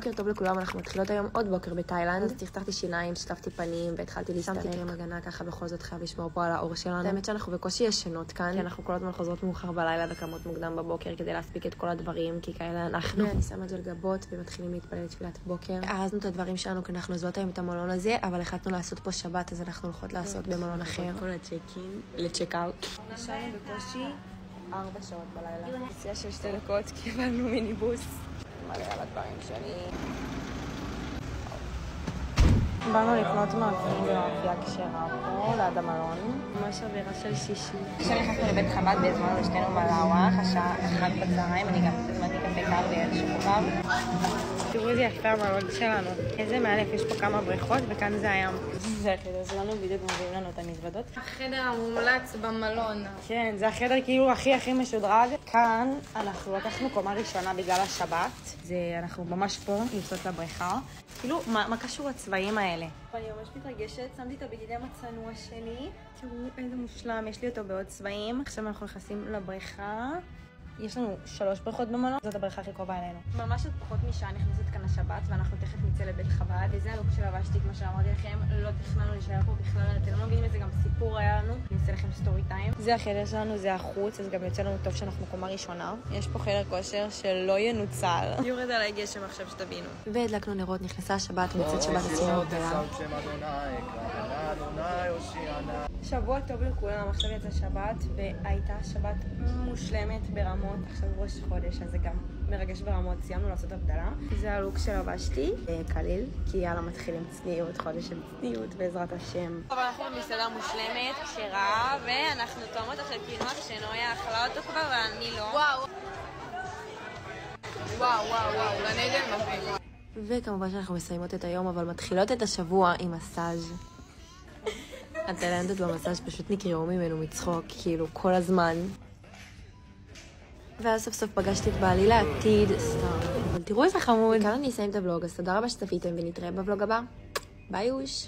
בוקר טוב לכולם, אנחנו מתחילות היום עוד בוקר בתאילנד. אז תחתכתי שיניים, שטפתי פנים והתחלתי להסתכל. שמתי קרם הגנה ככה, בכל זאת חייב לשמור פה על האור שלנו. האמת שאנחנו בקושי ישנות כאן, כי אנחנו כל הזמן חוזרות מאוחר בלילה וקמות מוקדם בבוקר כדי להספיק את כל הדברים, כי כאלה אנחנו. אני שמה את זה לגבות ומתחילים להתפלל תפילת בוקר. ארזנו את הדברים שלנו כי אנחנו עוזבות היום את המלון הזה, אבל החלטנו לעשות פה שבת, אז אנחנו הולכות לעשות במלון אחר. כל הצ'ק-אין, לצ'ק-אאוט. ישנו בקושי 4 שעות בלילה. נסיעה של 2 דקות, קיבלנו מיניבוס. מלא על הדברים שלי. באנו לקנות מאפים ומאפייה כשרה פה, ליד המלון. ממש אווירה של שישי. כשנכנסנו לבית חב"ד והזמנו לשתינו בלאווח, השעה 1 בצהריים, אני גם הזמנתי קפה קר ויש שוקובב. תראו איזה יפה המלון שלנו. איזה מאלף, יש פה כמה בריכות וכאן זה הים. זה החדר שלנו, בדיוק מביאים לנו את המזוודות. החדר המומלץ במלון. כן, זה החדר כאילו הכי משודרג. כאן אנחנו לקחנו קומה ראשונה בגלל השבת. אנחנו ממש פה נמצאות לבריכה. כאילו, מה קשור הצבעים האלה? אני ממש מתרגשת, שמתי את הבגדים הצנוע שלי. תראו איזה מושלם, יש לי אותו בעוד צבעים. עכשיו אנחנו נכנסים לבריכה. יש לנו 3 בריכות במלון, זאת הבריכה הכי קרובה אלינו. ממש עוד פחות משעה נכנסת כאן השבת, ואנחנו תכף נצא לבית חב"ד, וזה הלוק שלבשתי, כמו שאמרתי לכם, לא תכננו להישאר פה בכלל, אתם לא מבינים את זה, גם סיפור היה לנו, אני אעשה לכם סטורי טיים. זה החדר שלנו, זה החוץ, אז גם יוצא לנו טוב שאנחנו קומה ראשונה. יש פה חדר כושר שלא ינוצל. יורד עליי גשם עכשיו שתבינו. והדלקנו נרות, נכנסה השבת, מצאת שבת עצמנו בלה. שבוע טוב לכולם, עכשיו יצא שבת, והייתה שבת מושלמת ברמות. עכשיו ראש חודש, אז זה גם מרגש ברמות, סיימנו לעשות הבדלה. זה הלוק שלבשתי, קליל, כי יאללה מתחילים צניעות, חודש של צניעות בעזרת השם. אבל אנחנו במסעדה מושלמת, כשרה, ואנחנו תואמות עכשיו קינות שנויה אכלה אותו כבר, ואני לא. וואו, לנגן מבין. וכמובן שאנחנו מסיימות את היום, אבל מתחילות את השבוע עם מסאז'. התאילנדות במסאז' פשוט נקראו ממנו מצחוק, כאילו כל הזמן. ואז סוף סוף פגשתי את בעלי לעתיד, אבל תראו איזה חמוד. כאן אני אסיים את הוולוג, אז תודה רבה שצפיתם ונתראה בוולוג הבא. ביי יוש.